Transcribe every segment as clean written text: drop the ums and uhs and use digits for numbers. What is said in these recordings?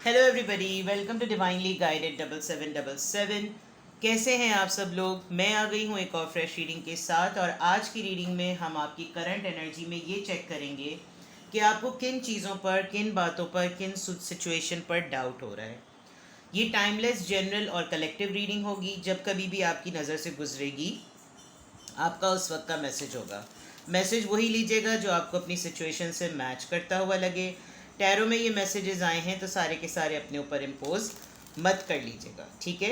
Hello everybody, welcome to divinely guided 7777। कैसे हैं आप सब लोग। मैं आ गई हूँ एक और फ्रेश रीडिंग के साथ। और आज की रीडिंग में हम आपकी करंट एनर्जी में ये चेक करेंगे कि आपको किन चीज़ों पर, किन बातों पर, किन सिचुएशन पर डाउट हो रहा है। ये टाइमलेस, जनरल और कलेक्टिव रीडिंग होगी। जब कभी भी आपकी नज़र से गुजरेगी, आपका उस वक्त का मैसेज होगा। मैसेज वही लीजिएगा जो आपको अपनी सिचुएशन से मैच करता हुआ लगे। टैरो में ये मैसेजेस आए हैं तो सारे के सारे अपने ऊपर इम्पोज मत कर लीजिएगा, ठीक है।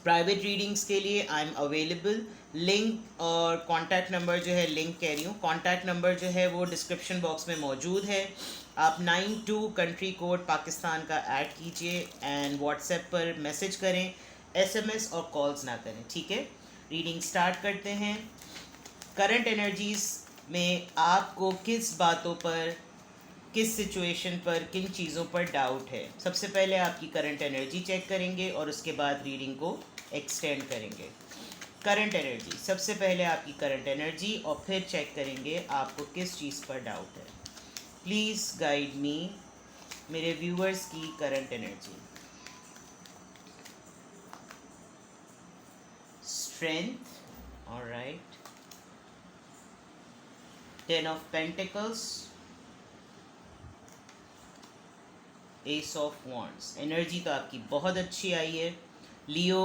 प्राइवेट रीडिंग्स के लिए आई एम अवेलेबल। लिंक और कॉन्टैक्ट नंबर जो है, लिंक कह रही हूँ, कॉन्टैक्ट नंबर जो है वो डिस्क्रिप्शन बॉक्स में मौजूद है। आप 92 कंट्री कोड पाकिस्तान का ऐड कीजिए एंड व्हाट्सएप पर मैसेज करें, एसएमएस और कॉल्स ना करें, ठीक है। रीडिंग स्टार्ट करते हैं। करंट एनर्जीज में आपको किस बातों पर, किस सिचुएशन पर, किन चीज़ों पर डाउट है। सबसे पहले आपकी करंट एनर्जी चेक करेंगे और उसके बाद रीडिंग को एक्सटेंड करेंगे। करंट एनर्जी, सबसे पहले आपकी करंट एनर्जी और फिर चेक करेंगे आपको किस चीज़ पर डाउट है। प्लीज़ गाइड मी, मेरे व्यूअर्स की current energy. Strength, alright. 10 of Pentacles, S of wands. Energy तो आपकी बहुत अच्छी आई है। लियो,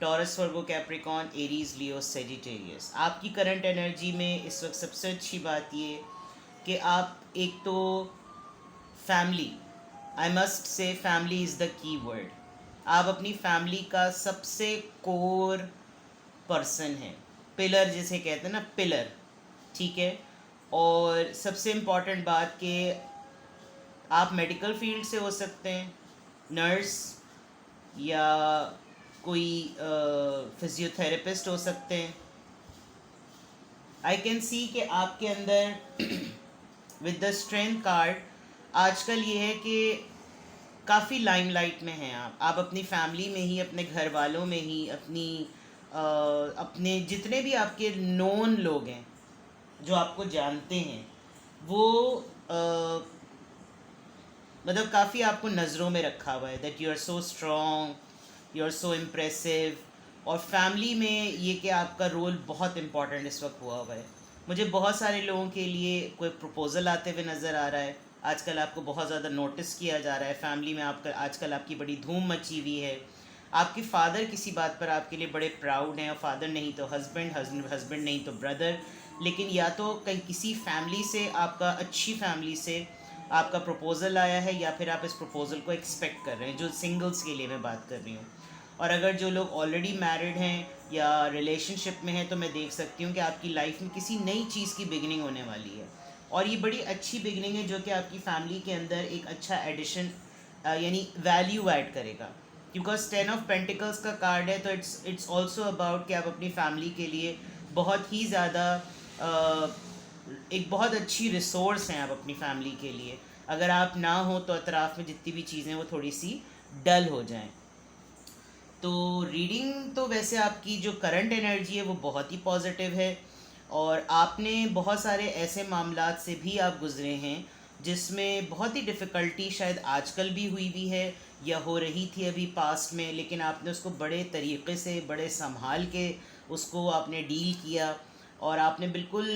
टॉरस, वर्गो, कैप्रिकॉन, एरीज, लियो, सेजिटेरियस। आपकी करंट एनर्जी में इस वक्त सबसे अच्छी बात ये कि आप एक तो family, I must say family is the key word. आप अपनी फैमिली का सबसे कोर पर्सन है, पिलर जिसे कहते हैं ना, पिलर, ठीक है। और सबसे इम्पॉर्टेंट बात कि आप मेडिकल फील्ड से हो सकते हैं, नर्स या कोई फिजियोथेरेपिस्ट हो सकते हैं। आई कैन सी कि आपके अंदर विद द स्ट्रेंथ कार्ड आजकल ये है कि काफ़ी लाइमलाइट में हैं आप अपनी फैमिली में ही, अपने घर वालों में ही, अपने जितने भी आपके नोन लोग हैं जो आपको जानते हैं, वो मतलब काफ़ी आपको नज़रों में रखा हुआ है, that you are so strong, you are so impressive. और फैमिली में ये कि आपका रोल बहुत इम्पॉर्टेंट इस वक्त हुआ है। मुझे बहुत सारे लोगों के लिए कोई प्रपोज़ल आते हुए नज़र आ रहा है। आजकल आपको बहुत ज़्यादा नोटिस किया जा रहा है फैमिली में। आपका आजकल आपकी बड़ी धूम मची हुई है। आपके फादर किसी बात पर आपके लिए बड़े प्राउड हैं, और फादर नहीं तो हस्बैंड, हस्बैंड नहीं तो ब्रदर। लेकिन या तो कहीं किसी फैमिली से, आपका अच्छी फैमिली से आपका प्रपोज़ल आया है, या फिर आप इस प्रपोज़ल को एक्सपेक्ट कर रहे हैं, जो सिंगल्स के लिए मैं बात कर रही हूँ। और अगर जो लोग ऑलरेडी मैरिड हैं या रिलेशनशिप में हैं, तो मैं देख सकती हूँ कि आपकी लाइफ में किसी नई चीज़ की बिगनिंग होने वाली है। और ये बड़ी अच्छी बिगनिंग है जो कि आपकी फैमिली के अंदर एक अच्छा एडिशन, यानी वैल्यू ऐड करेगा। बिकॉज 10 ऑफ पेंटिकल्स का कार्ड है, तो इट्स ऑल्सो अबाउट कि आप अपनी फैमिली के लिए बहुत ही ज़्यादा एक बहुत अच्छी रिसोर्स हैं आप अपनी फैमिली के लिए। अगर आप ना हो तो अतराफ़ में जितनी भी चीज़ें वो थोड़ी सी डल हो जाएं। तो रीडिंग तो वैसे आपकी जो करंट एनर्जी है वो बहुत ही पॉजिटिव है। और आपने बहुत सारे ऐसे मामलात से भी आप गुज़रे हैं जिसमें बहुत ही डिफ़िकल्टी शायद आजकल भी हुई भी है या हो रही थी अभी पास्ट में, लेकिन आपने उसको बड़े तरीक़े से, बड़े संभाल के उसको आपने डील किया। और आपने बिल्कुल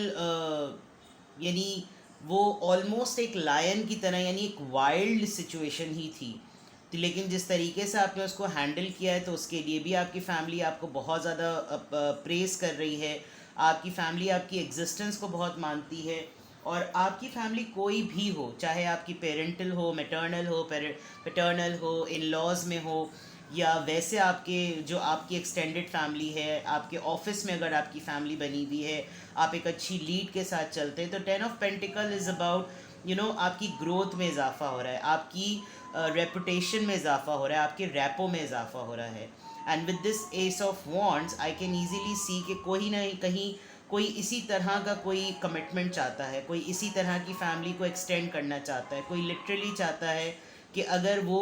यानी वो ऑलमोस्ट एक लायन की तरह, यानी एक वाइल्ड सिचुएशन ही थी, तो लेकिन जिस तरीके से आपने उसको हैंडल किया है, तो उसके लिए भी आपकी फैमिली आपको बहुत ज़्यादा प्रेस कर रही है। आपकी फैमिली आपकी एग्जिस्टेंस को बहुत मानती है। और आपकी फैमिली कोई भी हो, चाहे आपकी पेरेंटल हो, मैटर्नल हो, पैटर्नल हो, इन लॉज में हो, या वैसे आपके जो आपकी एक्सटेंडेड फैमिली है, आपके ऑफिस में अगर आपकी फैमिली बनी हुई है, आप एक अच्छी लीड के साथ चलते हैं, तो 10 ऑफ पेंटिकल इज़ अबाउट आपकी ग्रोथ में इजाफा हो रहा है, आपकी रेपुटेशन में इजाफा हो रहा है, आपके रैपो में इजाफा हो रहा है। And with this ace of wands I can easily see कि कोई ना कहीं कोई इसी तरह का कोई कमिटमेंट चाहता है, कोई इसी तरह की फैमिली को एक्सटेंड करना चाहता है, कोई लिटरली चाहता है कि अगर वो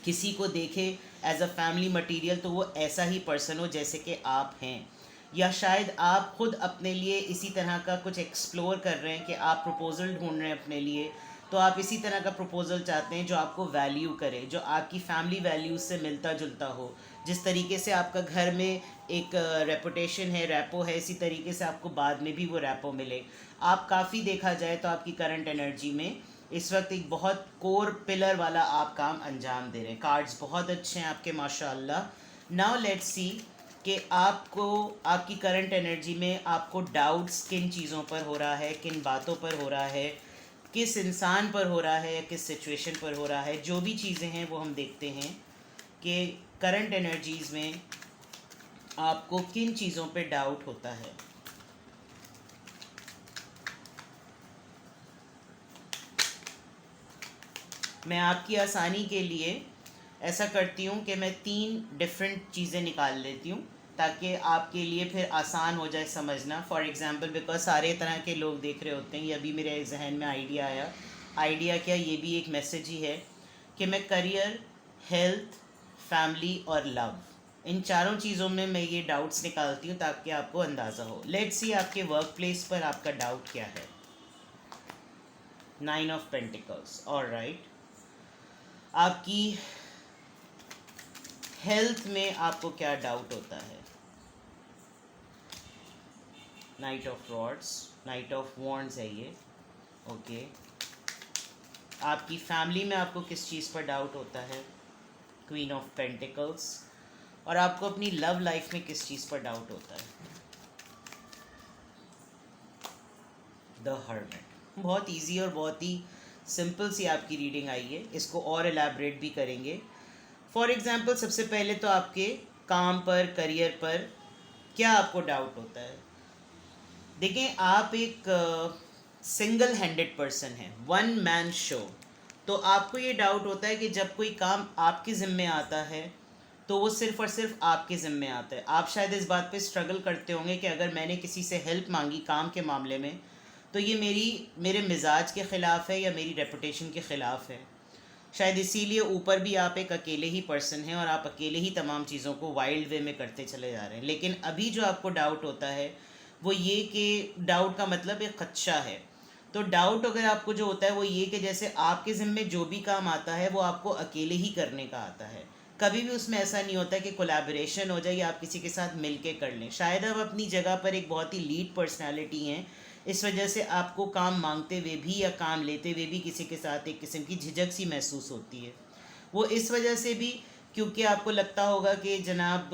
किसी को देखे एज अ फैमिली मटेरियल, तो वो ऐसा ही पर्सन हो जैसे कि आप हैं। या शायद आप खुद अपने लिए इसी तरह का कुछ एक्सप्लोर कर रहे हैं कि आप प्रपोज़ल ढूंढ रहे हैं अपने लिए, तो आप इसी तरह का प्रपोज़ल चाहते हैं जो आपको वैल्यू करे, जो आपकी फैमिली वैल्यूज़ से मिलता जुलता हो। जिस तरीके से आपका घर में एक रेपुटेशन है, रैपो है, इसी तरीके से आपको बाद में भी वो रैपो मिले। आप काफ़ी देखा जाए तो आपकी करंट एनर्जी में इस वक्त एक बहुत कोर पिलर वाला आप काम अंजाम दे रहे हैं। कार्ड्स बहुत अच्छे हैं आपके माशाल्लाह। नाउ लेट्स सी कि आपको आपकी करंट एनर्जी में आपको डाउट्स किन चीज़ों पर हो रहा है, किन बातों पर हो रहा है, किस इंसान पर हो रहा है या किस सिचुएशन पर हो रहा है। जो भी चीज़ें हैं वो हम देखते हैं कि करंट एनर्जीज़ में आपको किन चीज़ों पे डाउट होता है। मैं आपकी आसानी के लिए ऐसा करती हूँ कि मैं 3 डिफरेंट चीज़ें निकाल लेती हूँ ताकि आपके लिए फिर आसान हो जाए समझना। फॉर एग्ज़ाम्पल बिकॉज सारे तरह के लोग देख रहे होते हैं, ये अभी मेरे जहन में आइडिया आया। आइडिया क्या, ये भी एक मैसेज ही है कि मैं करियर, हेल्थ, फैमिली और लव, इन चारों चीज़ों में मैं ये डाउट्स निकालती हूँ ताकि आपको अंदाज़ा हो। लेट्स सी आपके वर्क प्लेस पर आपका डाउट क्या है। 9 ऑफ पेंटिकल्स, ऑलराइट। आपकी हेल्थ में आपको क्या डाउट होता है। Night of rods, night of wands है ये, ओके। आपकी फैमिली में आपको किस चीज़ पर डाउट होता है। Queen of pentacles. और आपको अपनी लव लाइफ में किस चीज़ पर डाउट होता है। The hermit. बहुत इजी और बहुत ही सिंपल सी आपकी रीडिंग आई है, इसको और एलैबोरेट भी करेंगे। फॉर एग्ज़ाम्पल सबसे पहले तो आपके काम पर, करियर पर क्या आपको डाउट होता है। देखें, आप एक सिंगल हैंडेड पर्सन हैं, वन मैन शो। तो आपको ये डाउट होता है कि जब कोई काम आपके ज़िम्मे आता है तो वो सिर्फ़ और सिर्फ आपके ज़िम्मे आता है। आप शायद इस बात पे स्ट्रगल करते होंगे कि अगर मैंने किसी से हेल्प मांगी काम के मामले में तो ये मेरे मिजाज के ख़िलाफ़ है या मेरी रेपुटेशन के ख़िलाफ़ है। शायद इसीलिए ऊपर भी आप एक अकेले ही पर्सन हैं और आप अकेले ही तमाम चीज़ों को वाइल्ड वे में करते चले जा रहे हैं। लेकिन अभी जो आपको डाउट होता है वो ये कि डाउट का मतलब एक खदशा है। तो डाउट अगर आपको जो होता है वो ये कि जैसे आपके ज़िम्मे जो भी काम आता है वो आपको अकेले ही करने का आता है। कभी भी उसमें ऐसा नहीं होता कि कोलैबोरेशन हो जाए या आप किसी के साथ मिल के कर लें। शायद आप अपनी जगह पर एक बहुत ही लीड पर्सनालिटी हैं, इस वजह से आपको काम मांगते हुए भी या काम लेते हुए भी किसी के साथ एक किस्म की झिझक सी महसूस होती है। वो इस वजह से भी क्योंकि आपको लगता होगा कि जनाब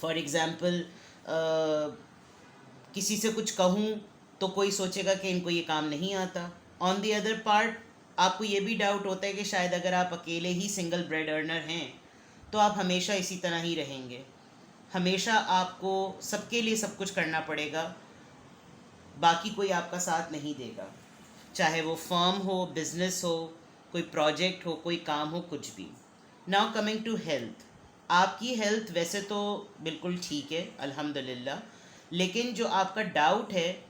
फॉर एग्ज़ाम्पल किसी से कुछ कहूँ तो कोई सोचेगा कि इनको ये काम नहीं आता। ऑन दी अदर पार्ट आपको ये भी डाउट होता है कि शायद अगर आप अकेले ही सिंगल ब्रेड अर्नर हैं तो आप हमेशा इसी तरह ही रहेंगे। हमेशा आपको सबके लिए सब कुछ करना पड़ेगा, बाकी कोई आपका साथ नहीं देगा। चाहे वो फर्म हो, बिज़नेस हो, कोई प्रोजेक्ट हो, कोई काम हो, कुछ भी। Now coming to health. आपकी हेल्थ वैसे तो बिल्कुल ठीक है अल्हम्दुलिल्लाह, लेकिन जो आपका डाउट है,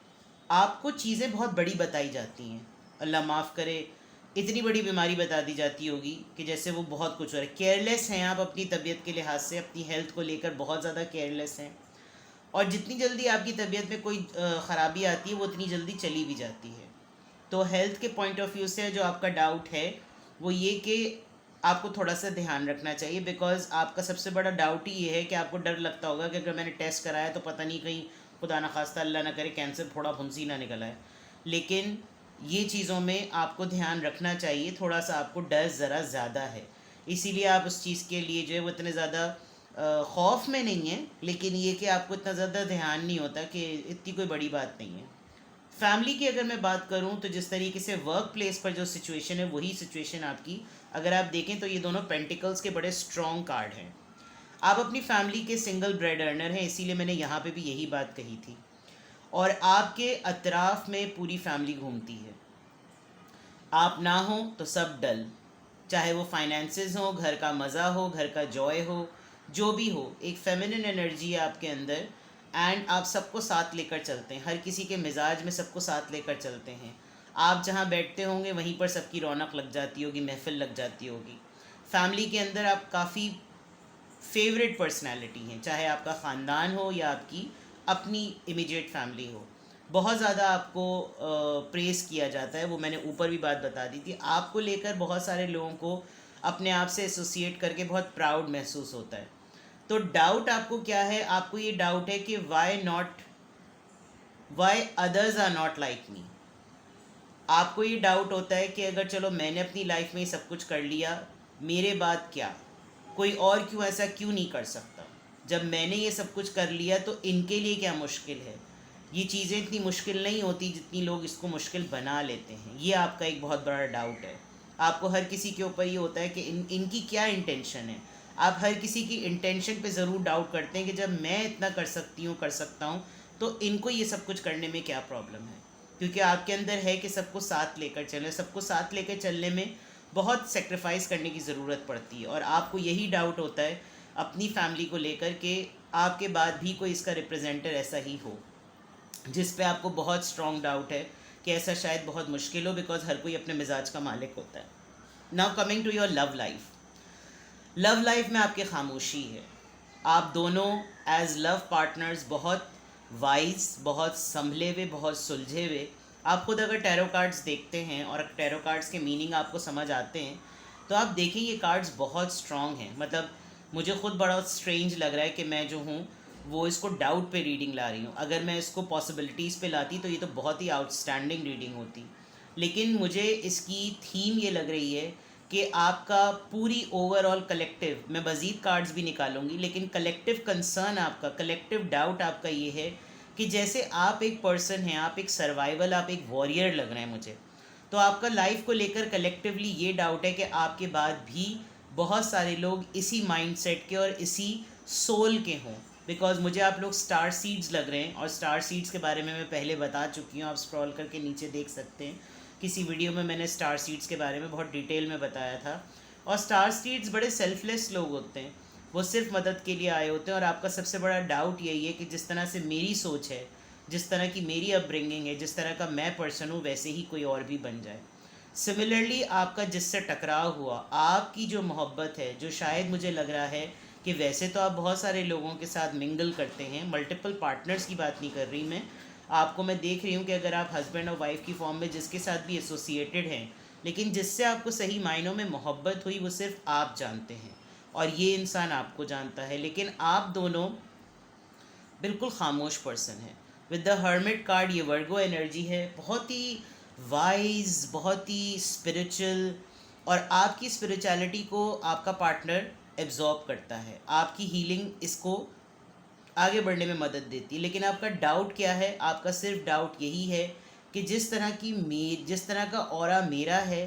आपको चीज़ें बहुत बड़ी बताई जाती हैं। अल्लाह माफ़ करे, इतनी बड़ी बीमारी बता दी जाती होगी कि जैसे वो बहुत कुछ हो रहा है। केयरलेस हैं आप अपनी तबीयत के लिहाज से, अपनी हेल्थ को लेकर बहुत ज़्यादा केयरलेस हैं। और जितनी जल्दी आपकी तबीयत में कोई ख़राबी आती है वो उतनी जल्दी चली भी जाती है। तो हेल्थ के पॉइंट ऑफ व्यू से जो आपका डाउट है वो ये कि आपको थोड़ा सा ध्यान रखना चाहिए, बिकॉज़ आपका सबसे बड़ा डाउट ही ये है कि आपको डर लगता होगा कि अगर मैंने टेस्ट कराया तो पता नहीं कहीं खुदा न खास्ता अल्लाह ना करे कैंसर थोड़ा फुंसी ना निकला है। लेकिन ये चीज़ों में आपको ध्यान रखना चाहिए, थोड़ा सा आपको डर ज़रा ज़्यादा है, इसीलिए आप उस चीज़ के लिए जो है वो इतने ज़्यादा खौफ में नहीं है, लेकिन ये कि आपको इतना ज़्यादा ध्यान नहीं होता कि इतनी कोई बड़ी बात नहीं है। फैमिली की अगर मैं बात करूं तो जिस तरीके से वर्क प्लेस पर जो सिचुएशन है वही सिचुएशन आपकी, अगर आप देखें तो ये दोनों पेंटिकल्स के बड़े स्ट्रॉन्ग कार्ड हैं। आप अपनी फैमिली के सिंगल ब्रेड अर्नर हैं, इसीलिए मैंने यहाँ पे भी यही बात कही थी। और आपके अतराफ़ में पूरी फैमिली घूमती है। आप ना हो तो सब डल, चाहे वो फाइनेंसेस हो, घर का मज़ा हो, घर का जॉय हो, जो भी हो, एक फेमिनिन एनर्जी है आपके अंदर। एंड आप सबको साथ लेकर चलते हैं, हर किसी के मिजाज में सबको साथ लेकर चलते हैं। आप जहाँ बैठते होंगे वहीं पर सबकी रौनक लग जाती होगी, महफिल लग जाती होगी। फैमिली के अंदर आप काफ़ी फेवरेट पर्सनैलिटी हैं, चाहे आपका ख़ानदान हो या आपकी अपनी इमीडिएट फैमिली हो। बहुत ज़्यादा आपको प्रेस किया जाता है, वो मैंने ऊपर भी बात बता दी थी। आपको लेकर बहुत सारे लोगों को अपने आप से एसोसिएट करके बहुत प्राउड महसूस होता है। तो डाउट आपको क्या है? आपको ये डाउट है कि why others are not like me. आपको ये डाउट होता है कि अगर चलो मैंने अपनी लाइफ में ये सब कुछ कर लिया, मेरे बाद क्या, कोई और क्यों ऐसा क्यों नहीं कर सकता? जब मैंने ये सब कुछ कर लिया तो इनके लिए क्या मुश्किल है? ये चीज़ें इतनी मुश्किल नहीं होती जितनी लोग इसको मुश्किल बना लेते हैं। ये आपका एक बहुत बड़ा डाउट है। आपको हर किसी के ऊपर ये होता है कि इनकी क्या इंटेंशन है। आप हर किसी की इंटेंशन पे ज़रूर डाउट करते हैं कि जब मैं इतना कर सकती हूँ, कर सकता हूँ, तो इनको ये सब कुछ करने में क्या प्रॉब्लम है? क्योंकि आपके अंदर है कि सबको साथ लेकर चलें। सबको साथ लेकर चलने में बहुत सेक्रीफाइस करने की ज़रूरत पड़ती है, और आपको यही डाउट होता है अपनी फैमिली को लेकर कि आपके बाद भी कोई इसका रिप्रेजेंटर ऐसा ही हो, जिस पे आपको बहुत स्ट्रॉन्ग डाउट है कि ऐसा शायद बहुत मुश्किल हो, बिकॉज हर कोई अपने मिजाज का मालिक होता है। Now coming to your love life. Love life में आपकी खामोशी है। आप दोनों एज लव पार्टनर्स बहुत वाइज, बहुत संभले हुए, बहुत सुलझे हुए। आप खुद अगर टैरो कार्ड्स देखते हैं और टैरो कार्ड्स के मीनिंग आपको समझ आते हैं, तो आप देखें ये कार्ड्स बहुत स्ट्रॉन्ग हैं। मतलब मुझे खुद बड़ा स्ट्रेंज लग रहा है कि मैं जो हूँ वो इसको डाउट पे रीडिंग ला रही हूँ। अगर मैं इसको पॉसिबिलिटीज़ पे लाती तो ये तो बहुत ही आउटस्टैंडिंग रीडिंग होती। लेकिन मुझे इसकी थीम ये लग रही है कि आपका पूरी ओवरऑल कलेक्टिव, मैं मज़ीद कार्ड्स भी निकालूंगी, लेकिन कलेक्टिव कंसर्न आपका, कलेक्टिव डाउट आपका ये है कि जैसे आप एक पर्सन हैं, आप एक सर्वाइवल, आप एक वॉरियर लग रहे हैं मुझे। तो आपका लाइफ को लेकर कलेक्टिवली ये डाउट है कि आपके बाद भी बहुत सारे लोग इसी माइंडसेट के और इसी सोल के हों। बिकॉज मुझे आप लोग स्टार सीड्स लग रहे हैं, और स्टार सीड्स के बारे में मैं पहले बता चुकी हूँ। आप स्क्रॉल करके नीचे देख सकते हैं, किसी वीडियो में मैंने स्टार सीड्स के बारे में बहुत डिटेल में बताया था। और स्टार सीड्स बड़े सेल्फलेस लोग होते हैं, वो सिर्फ मदद के लिए आए होते हैं। और आपका सबसे बड़ा डाउट यही है कि जिस तरह से मेरी सोच है, जिस तरह की मेरी अपब्रिंगिंग है, जिस तरह का मैं पर्सन हूँ, वैसे ही कोई और भी बन जाए। सिमिलरली आपका जिससे टकराव हुआ, आपकी जो मोहब्बत है, जो शायद मुझे लग रहा है कि वैसे तो आप बहुत सारे लोगों के साथ मिंगल करते हैं, मल्टीपल पार्टनर्स की बात नहीं कर रही मैं, आपको मैं देख रही हूँ कि अगर आप हस्बैंड और वाइफ की फॉर्म में जिसके साथ भी एसोसिएटेड हैं, लेकिन जिससे आपको सही मायनों में मोहब्बत हुई, वो सिर्फ आप जानते हैं और ये इंसान आपको जानता है। लेकिन आप दोनों बिल्कुल खामोश पर्सन है। विद द हर्मिट कार्ड ये वर्गो एनर्जी है, बहुत ही वाइज, बहुत ही स्पिरिचुअल, और आपकी स्पिरिचुअलिटी को आपका पार्टनर एब्जॉर्ब करता है। आपकी हीलिंग इसको आगे बढ़ने में मदद देती है। लेकिन आपका डाउट क्या है? आपका सिर्फ डाउट यही है कि जिस तरह का ऑरा मेरा है,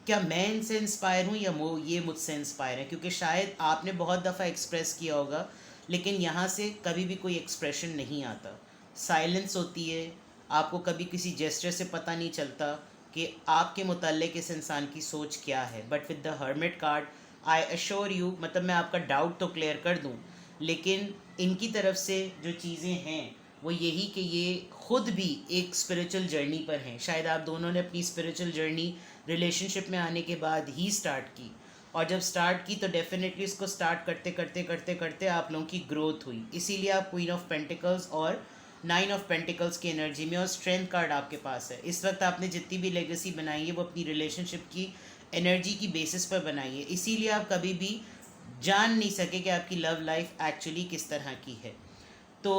क्या मैं इनसे इंस्पायर हूँ या वो ये मुझसे इंस्पायर है? क्योंकि शायद आपने बहुत दफ़ा एक्सप्रेस किया होगा, लेकिन यहाँ से कभी भी कोई एक्सप्रेशन नहीं आता, साइलेंस होती है। आपको कभी किसी जेस्चर से पता नहीं चलता कि आपके मुताल्लिक़ इस इंसान की सोच क्या है। But with the hermit card I assure you, मतलब मैं आपका डाउट तो क्लियर कर दूँ, लेकिन इनकी तरफ से जो चीज़ें हैं वो यही कि ये खुद भी एक स्पिरिचुअल जर्नी पर हैं। शायद आप दोनों ने अपनी स्पिरिचुअल जर्नी रिलेशनशिप में आने के बाद ही स्टार्ट की, और जब स्टार्ट की तो डेफिनेटली इसको स्टार्ट करते करते करते करते आप लोगों की ग्रोथ हुई। इसीलिए आप क्वीन ऑफ पेंटिकल्स और 9 ऑफ पेंटिकल्स की एनर्जी में, और स्ट्रेंथ कार्ड आपके पास है। इस वक्त आपने जितनी भी लेगेसी बनाई है वो अपनी रिलेशनशिप की एनर्जी की बेसिस पर बनाई है। इसीलिए आप कभी भी जान नहीं सके कि आपकी लव लाइफ एक्चुअली किस तरह की है। तो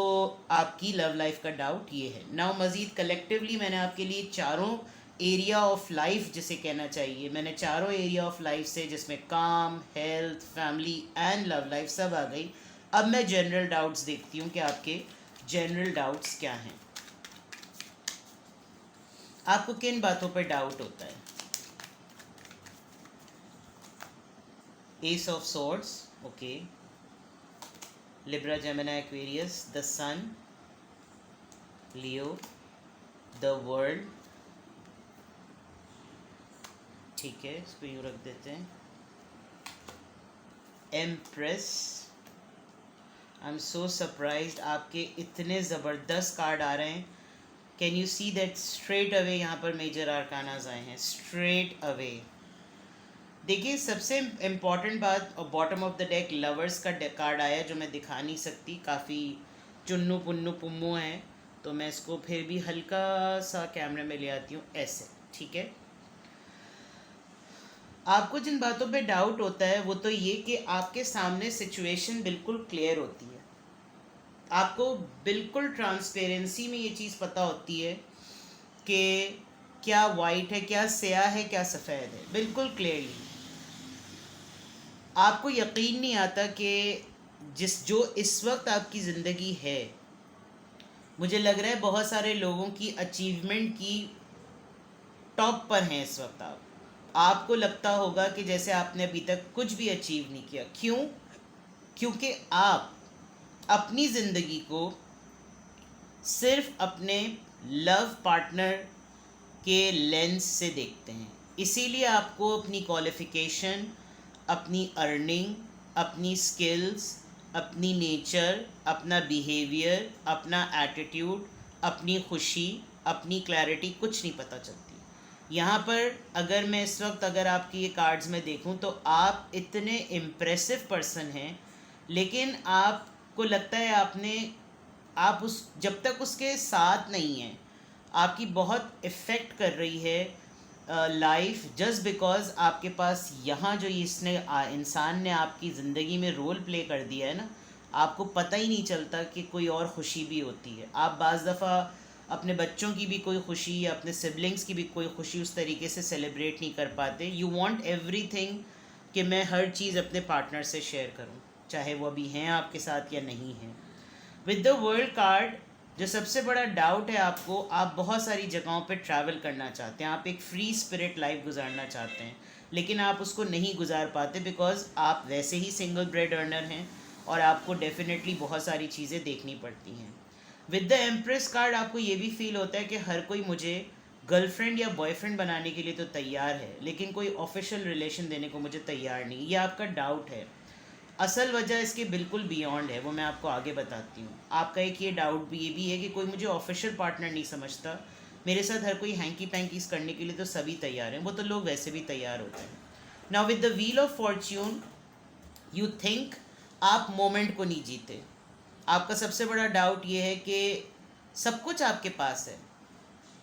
आपकी लव लाइफ का डाउट ये है। नाउ मज़ीद कलेक्टिवली मैंने आपके लिए चारों एरिया ऑफ लाइफ जिसे कहना चाहिए, मैंने चारों एरिया ऑफ लाइफ से, जिसमें काम, health, family and love life सब आ गई। अब मैं जनरल डाउट्स देखती हूँ कि आपके जनरल डाउट्स क्या हैं। आपको किन बातों पर डाउट होता है? Ace of swords, okay. Libra, Gemini, Aquarius, the sun, Leo, the world, ठीक है, इसको यूँ रख देते हैं। Empress, I am so surprised, आपके इतने ज़बरदस्त कार्ड आ रहे हैं। Can you see that straight away यहाँ पर मेजर आर्कानाज आए हैं, स्ट्रेट अवे। देखिए सबसे इम्पॉर्टेंट बात, bottom of the deck lovers का कार्ड आया जो मैं दिखा नहीं सकती, काफ़ी चुन्नू पुन्नू पुम्मू हैं, तो मैं इसको फिर भी हल्का सा कैमरे में ले आती हूँ ऐसे, ठीक है। आपको जिन बातों पे डाउट होता है वो तो ये कि आपके सामने सिचुएशन बिल्कुल क्लियर होती है, आपको बिल्कुल ट्रांसपेरेंसी में ये चीज़ पता होती है कि क्या वाइट है, क्या स्याह है, क्या सफ़ेद है, बिल्कुल क्लियरली। आपको यकीन नहीं आता कि जो इस वक्त आपकी ज़िंदगी है, मुझे लग रहा है बहुत सारे लोगों की अचीवमेंट की टॉप पर हैं इस वक्त आप। आपको लगता होगा कि जैसे आपने अभी तक कुछ भी अचीव नहीं किया। क्यों? क्योंकि आप अपनी ज़िंदगी को सिर्फ अपने लव पार्टनर के लेंस से देखते हैं। इसीलिए आपको अपनी क्वालिफ़िकेशन, अपनी अर्निंग, अपनी स्किल्स, अपनी नेचर, अपना बिहेवियर, अपना एटीट्यूड, अपनी खुशी, अपनी क्लैरिटी कुछ नहीं पता चलती। यहाँ पर अगर मैं इस वक्त अगर आपकी ये कार्ड्स में देखूँ तो आप इतने इम्प्रेसिव पर्सन हैं, लेकिन आपको लगता है आप उस जब तक उसके साथ नहीं हैं, आपकी बहुत इफ़ेक्ट कर रही है लाइफ, जस्ट बिकॉज आपके पास यहाँ जो इंसान ने आपकी ज़िंदगी में रोल प्ले कर दिया है ना, आपको पता ही नहीं चलता कि कोई और खुशी भी होती है। आप बाज़ दफ़ा अपने बच्चों की भी कोई खुशी या अपने सिबलिंग्स की भी कोई खुशी उस तरीके से सेलिब्रेट नहीं कर पाते। यू वांट एवरीथिंग कि मैं हर चीज़ अपने पार्टनर से शेयर करूं, चाहे वो अभी हैं आपके साथ या नहीं हैं। विद द वर्ल्ड कार्ड जो सबसे बड़ा डाउट है आपको, आप बहुत सारी जगहों पे ट्रैवल करना चाहते हैं, आप एक फ्री स्पिरिट लाइफ गुजारना चाहते हैं, लेकिन आप उसको नहीं गुजार पाते बिकॉज आप वैसे ही सिंगल ब्रेड अर्नर हैं और आपको डेफिनेटली बहुत सारी चीज़ें देखनी पड़ती हैं। विद द एम्प्रेस कार्ड आपको ये भी फील होता है कि हर कोई मुझे गर्लफ्रेंड या बॉयफ्रेंड बनाने के लिए तो तैयार है, लेकिन कोई ऑफिशियल रिलेशन देने को मुझे तैयार नहीं। ये आपका डाउट है। असल वजह इसके बिल्कुल बियॉन्ड है, वो मैं आपको आगे बताती हूँ। आपका एक ये डाउट भी ये भी है कि कोई मुझे ऑफिशियल पार्टनर नहीं समझता, मेरे साथ हर कोई हैंकी पैंकीज करने के लिए तो सभी तैयार हैं, वो तो लोग वैसे भी तैयार होते हैं। Now with the wheel of Fortune you think आप मोमेंट को नहीं जीते। आपका सबसे बड़ा डाउट ये है कि सब कुछ आपके पास है,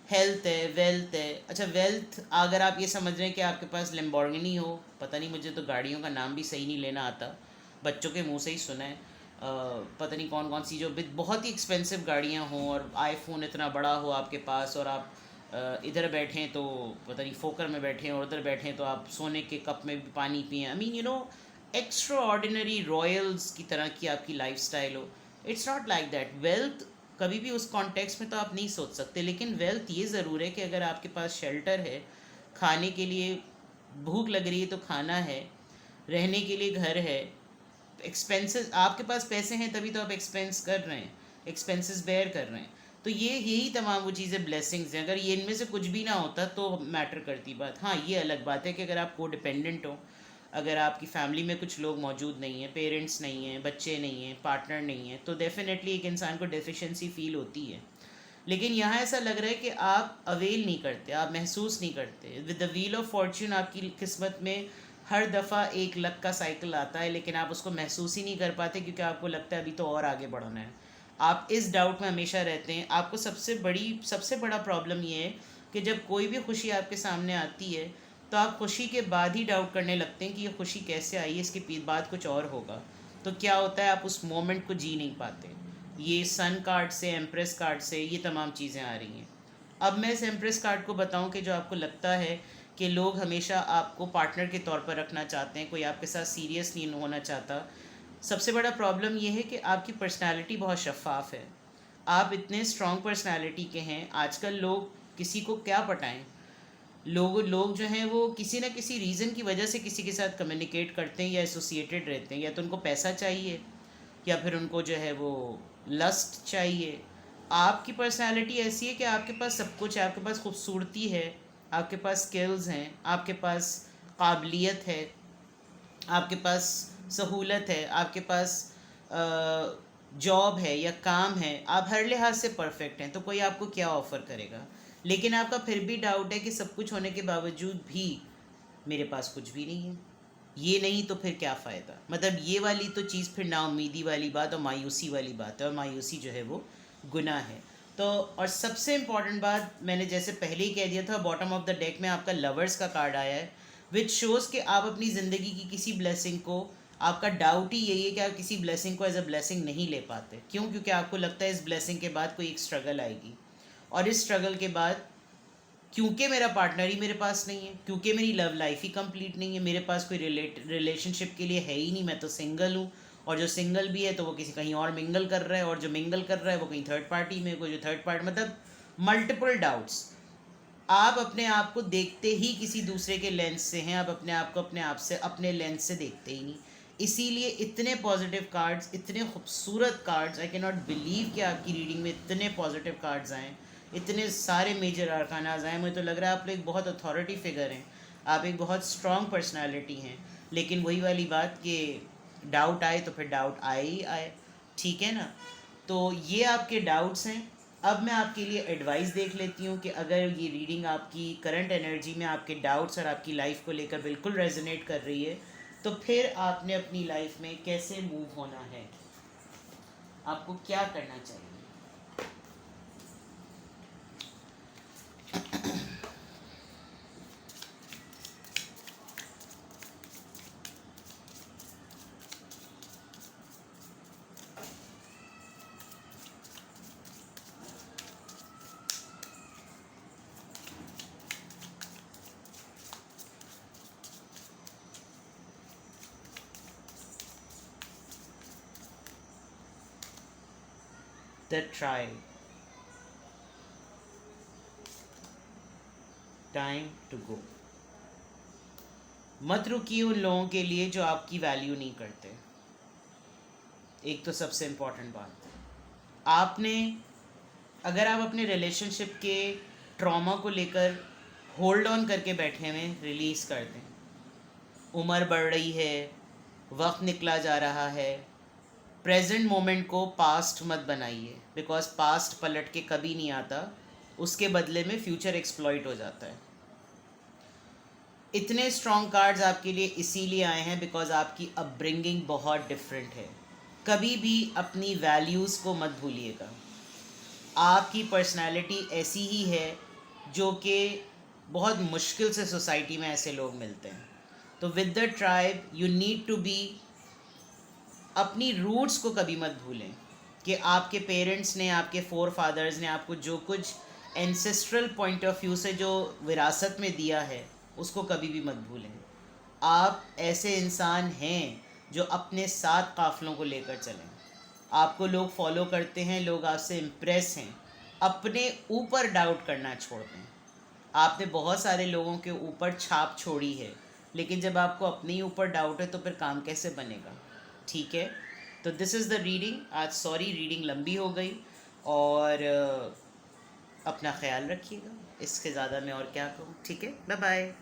हेल्थ है, वेल्थ है। अच्छा, वेल्थ अगर आप ये समझ रहे हैं कि आपके पास लैम्बोर्गिनी हो, पता नहीं, मुझे तो गाड़ियों का नाम भी सही नहीं लेना आता, बच्चों के मुंह से ही सुना है। पता नहीं कौन कौन सी जो बहुत ही एक्सपेंसिव गाड़ियाँ हों और आईफोन इतना बड़ा हो आपके पास, और आप इधर बैठें तो पता नहीं फोकर में बैठें और उधर बैठें तो आप सोने के कप में भी पानी पिएँ। I mean extra ordinary Royals की तरह की आपकी लाइफस्टाइल हो। It's not like that. Wealth कभी भी उस कॉन्टेक्स्ट में तो आप नहीं सोच सकते, लेकिन वेल्थ ये ज़रूर है कि अगर आपके पास शेल्टर है, खाने के लिए भूख लग रही है तो खाना है, रहने के लिए घर है, एक्सपेंसेस आपके पास पैसे हैं तभी तो आप एक्सपेंस कर रहे हैं, एक्सपेंसेस बेयर कर रहे हैं। तो ये यही तमाम वो चीज़ें ब्लेसिंग्स हैं। अगर ये इनमें से कुछ भी ना होता तो मैटर करती बात। हाँ, ये अलग बात है कि अगर आप को डिपेंडेंट हो, अगर आपकी फैमिली में कुछ लोग मौजूद नहीं हैं, पेरेंट्स नहीं हैं, बच्चे नहीं हैं, पार्टनर नहीं हैं, तो डेफिनेटली एक इंसान को डेफिशिएंसी फील होती है। लेकिन यहाँ ऐसा लग रहा है कि आप अवेल नहीं करते, आप महसूस नहीं करते। With the wheel of Fortune आपकी किस्मत में हर दफ़ा एक लक का साइकिल आता है, लेकिन आप उसको महसूस ही नहीं कर पाते क्योंकि आपको लगता है अभी तो और आगे बढ़ना है। आप इस डाउट में हमेशा रहते हैं। आपको सबसे बड़ा प्रॉब्लम ये है कि जब कोई भी खुशी आपके सामने आती है तो आप खुशी के बाद ही डाउट करने लगते हैं कि ये खुशी कैसे आई है, इसके बाद कुछ और होगा। तो क्या होता है, आप उस मोमेंट को जी नहीं पाते। ये सन कार्ड से, एम्प्रेस कार्ड से ये तमाम चीज़ें आ रही हैं। अब मैं इस एम्प्रेस कार्ड को बताऊं कि जो आपको लगता है कि लोग हमेशा आपको पार्टनर के तौर पर रखना चाहते हैं, कोई आपके साथ सीरियस नहीं होना चाहता। सबसे बड़ा प्रॉब्लम ये है कि आपकी पर्सनालिटी बहुत शफाफ है, आप इतने स्ट्रॉन्ग पर्सनालिटी के हैं। आजकल लोग किसी को क्या पटाएं, लोग जो हैं वो किसी न किसी रीज़न की वजह से किसी के साथ कम्युनिकेट करते हैं या एसोसिएटेड रहते हैं। या तो उनको पैसा चाहिए या फिर उनको जो है वो लस्ट चाहिए। आपकी पर्सनालिटी ऐसी है कि आपके पास सब कुछ है, आपके पास खूबसूरती है, आपके पास स्किल्स हैं, आपके पास काबिलियत है, आपके पास सहूलत है, आपके पास जॉब है या काम है, आप हर लिहाज से परफेक्ट हैं। तो कोई आपको क्या ऑफ़र करेगा? लेकिन आपका फिर भी डाउट है कि सब कुछ होने के बावजूद भी मेरे पास कुछ भी नहीं है। ये नहीं तो फिर क्या फ़ायदा? मतलब ये वाली तो चीज़ फिर नाउम्मीदी वाली बात और मायूसी वाली बात है, और मायूसी जो है वो गुनाह है। तो और सबसे इम्पॉर्टेंट बात, मैंने जैसे पहले ही कह दिया था, बॉटम ऑफ द डेक में आपका लवर्स का कार्ड आया है, विच शोज़ कि आप अपनी ज़िंदगी की किसी ब्लेसिंग को, आपका डाउट ही यही है कि आप किसी ब्लेसिंग को एज अ ब्लेसिंग नहीं ले पाते। क्यों? क्योंकि आपको लगता है इस ब्लेसिंग के बाद कोई एक स्ट्रगल आएगी, और इस स्ट्रगल के बाद क्योंकि मेरा पार्टनर ही मेरे पास नहीं है, क्योंकि मेरी लव लाइफ ही कंप्लीट नहीं है, मेरे पास कोई रिलेशनशिप के लिए है ही नहीं, मैं तो सिंगल हूँ, और जो सिंगल भी है तो वो किसी कहीं और मिंगल कर रहा है, और जो मिंगल कर रहा है वो कहीं थर्ड पार्टी में, कोई जो थर्ड पार्टी, मतलब मल्टीपल डाउट्स। आप अपने आप को देखते ही किसी दूसरे के लेंस से हैं, आप अपने आप को अपने आप से अपने लेंस से देखते ही नहीं। इसीलिए इतने पॉजिटिव कार्ड्स, इतने खूबसूरत cards, I can not believe कि आपकी रीडिंग में इतने पॉजिटिव कार्ड्स आएँ, इतने सारे मेजर आर्कानाज आए। मुझे तो लग रहा है आप लोग एक बहुत अथॉरिटी फिगर हैं, आप एक बहुत स्ट्रॉन्ग पर्सनालिटी हैं। लेकिन वही वाली बात कि डाउट आए तो फिर डाउट आए ही आए, ठीक है ना। तो ये आपके डाउट्स हैं। अब मैं आपके लिए एडवाइस देख लेती हूँ कि अगर ये रीडिंग आपकी करंट एनर्जी में आपके डाउट्स और आपकी लाइफ को लेकर बिल्कुल रेजोनेट कर रही है, तो फिर आपने अपनी लाइफ में कैसे मूव होना है, आपको क्या करना चाहिए। The try, time to go. मत रुकिए उन लोगों के लिए जो आपकी वैल्यू नहीं करते। एक तो सबसे इम्पॉर्टेंट बात, आपने, अगर आप अपने रिलेशनशिप के ट्रॉमा को लेकर होल्ड ऑन करके बैठे हुए, रिलीज़ कर दें। उम्र बढ़ रही है, वक्त निकला जा रहा है, प्रेजेंट मोमेंट को पास्ट मत बनाइए, बिकॉज पास्ट पलट के कभी नहीं आता, उसके बदले में फ्यूचर एक्सप्लॉइट हो जाता है। इतने स्ट्रॉन्ग कार्ड्स आपके लिए इसीलिए आए हैं बिकॉज आपकी अपब्रिंगिंग बहुत डिफरेंट है। कभी भी अपनी वैल्यूज़ को मत भूलिएगा। आपकी पर्सनालिटी ऐसी ही है जो कि बहुत मुश्किल से सोसाइटी में ऐसे लोग मिलते हैं। तो with the tribe you need to be, अपनी रूट्स को कभी मत भूलें कि आपके पेरेंट्स ने, आपके फोर फादर्स ने आपको जो कुछ एंसेस्ट्रल पॉइंट ऑफ व्यू से जो विरासत में दिया है उसको कभी भी मत भूलें। आप ऐसे इंसान हैं जो अपने साथ काफ़िलों को लेकर चलें। आपको लोग फॉलो करते हैं, लोग आपसे इम्प्रेस हैं, अपने ऊपर डाउट करना छोड़ दें। आपने बहुत सारे लोगों के ऊपर छाप छोड़ी है, लेकिन जब आपको अपने ही ऊपर डाउट है तो फिर काम कैसे बनेगा, ठीक है। तो दिस इज़ द रीडिंग। आज सॉरी रीडिंग लंबी हो गई, और अपना ख्याल रखिएगा। इसके ज़्यादा मैं और क्या कहूँ, ठीक है, बाय बाय।